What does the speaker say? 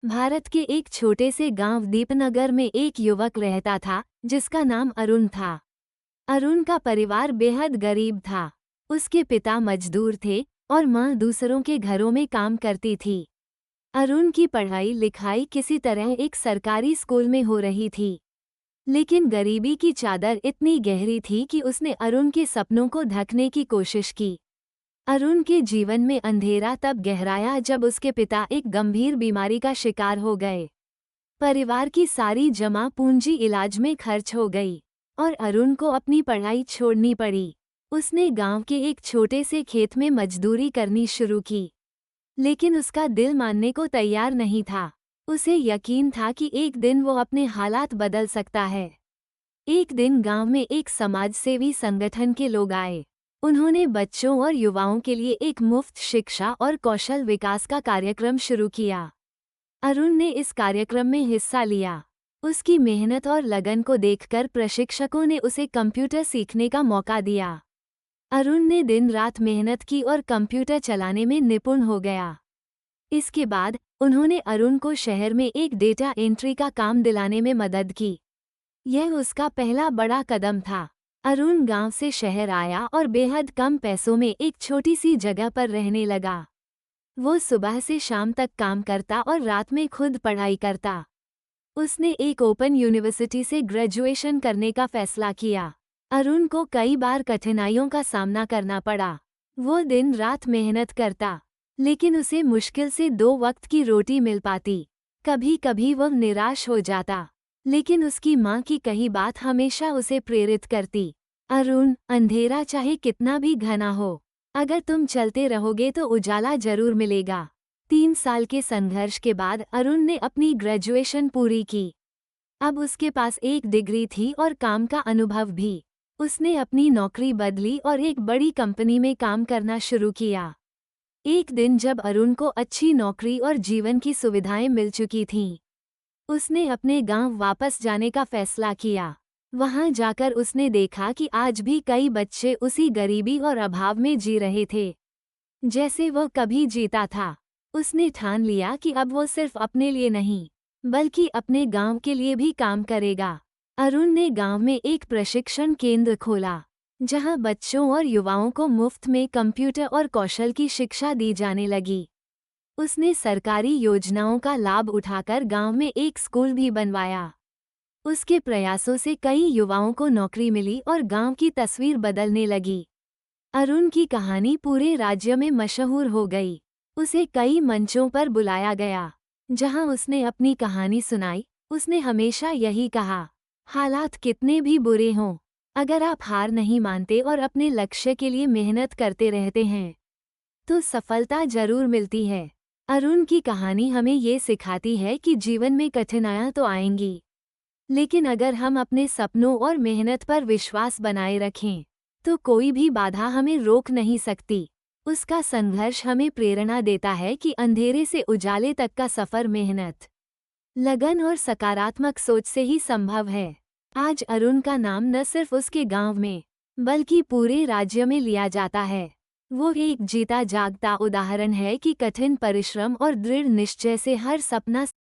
भारत के एक छोटे से गांव दीपनगर में एक युवक रहता था जिसका नाम अरुण था। अरुण का परिवार बेहद गरीब था। उसके पिता मजदूर थे और मां दूसरों के घरों में काम करती थी। अरुण की पढ़ाई लिखाई किसी तरह एक सरकारी स्कूल में हो रही थी, लेकिन गरीबी की चादर इतनी गहरी थी कि उसने अरुण के सपनों को ढकने की कोशिश की। अरुण के जीवन में अंधेरा तब गहराया जब उसके पिता एक गंभीर बीमारी का शिकार हो गए। परिवार की सारी जमा पूंजी इलाज में खर्च हो गई और अरुण को अपनी पढ़ाई छोड़नी पड़ी। उसने गांव के एक छोटे से खेत में मजदूरी करनी शुरू की, लेकिन उसका दिल मानने को तैयार नहीं था। उसे यकीन था कि एक दिन वो अपने हालात बदल सकता है। एक दिन गांव में एक समाजसेवी संगठन के लोग आए। उन्होंने बच्चों और युवाओं के लिए एक मुफ्त शिक्षा और कौशल विकास का कार्यक्रम शुरू किया। अरुण ने इस कार्यक्रम में हिस्सा लिया। उसकी मेहनत और लगन को देखकर प्रशिक्षकों ने उसे कंप्यूटर सीखने का मौका दिया। अरुण ने दिन रात मेहनत की और कंप्यूटर चलाने में निपुण हो गया। इसके बाद उन्होंने अरुण को शहर में एक डेटा एंट्री का काम दिलाने में मदद की। यह उसका पहला बड़ा कदम था। अरुण गांव से शहर आया और बेहद कम पैसों में एक छोटी सी जगह पर रहने लगा। वो सुबह से शाम तक काम करता और रात में खुद पढ़ाई करता। उसने एक ओपन यूनिवर्सिटी से ग्रेजुएशन करने का फैसला किया। अरुण को कई बार कठिनाइयों का सामना करना पड़ा। वो दिन रात मेहनत करता, लेकिन उसे मुश्किल से 2 वक्त की रोटी मिल पाती। कभी कभी वह निराश हो जाता, लेकिन उसकी माँ की कही बात हमेशा उसे प्रेरित करती। अरुण, अंधेरा चाहे कितना भी घना हो, अगर तुम चलते रहोगे तो उजाला जरूर मिलेगा। 3 साल के संघर्ष के बाद अरुण ने अपनी ग्रेजुएशन पूरी की। अब उसके पास एक डिग्री थी और काम का अनुभव भी। उसने अपनी नौकरी बदली और एक बड़ी कंपनी में काम करना शुरू किया। एक दिन जब अरुण को अच्छी नौकरी और जीवन की सुविधाएं मिल चुकी थीं, उसने अपने गांव वापस जाने का फैसला किया। वहां जाकर उसने देखा कि आज भी कई बच्चे उसी गरीबी और अभाव में जी रहे थे जैसे वह कभी जीता था। उसने ठान लिया कि अब वो सिर्फ अपने लिए नहीं, बल्कि अपने गांव के लिए भी काम करेगा। अरुण ने गांव में एक प्रशिक्षण केंद्र खोला, जहां बच्चों और युवाओं को मुफ्त में कंप्यूटर और कौशल की शिक्षा दी जाने लगी। उसने सरकारी योजनाओं का लाभ उठाकर गांव में एक स्कूल भी बनवाया। उसके प्रयासों से कई युवाओं को नौकरी मिली और गांव की तस्वीर बदलने लगी। अरुण की कहानी पूरे राज्य में मशहूर हो गई। उसे कई मंचों पर बुलाया गया, जहां उसने अपनी कहानी सुनाई। उसने हमेशा यही कहा, हालात कितने भी बुरे हों, अगर आप हार नहीं मानते और अपने लक्ष्य के लिए मेहनत करते रहते हैं, तो सफलता जरूर मिलती है। अरुण की कहानी हमें ये सिखाती है कि जीवन में कठिनाइयां तो आएंगी, लेकिन अगर हम अपने सपनों और मेहनत पर विश्वास बनाए रखें, तो कोई भी बाधा हमें रोक नहीं सकती। उसका संघर्ष हमें प्रेरणा देता है कि अंधेरे से उजाले तक का सफर मेहनत, लगन और सकारात्मक सोच से ही संभव है। आज अरुण का नाम न सिर्फ उसके गांव में, बल्कि पूरे राज्य में लिया जाता है। वो एक जीता जागता उदाहरण है कि कठिन परिश्रम और दृढ़ निश्चय से हर सपना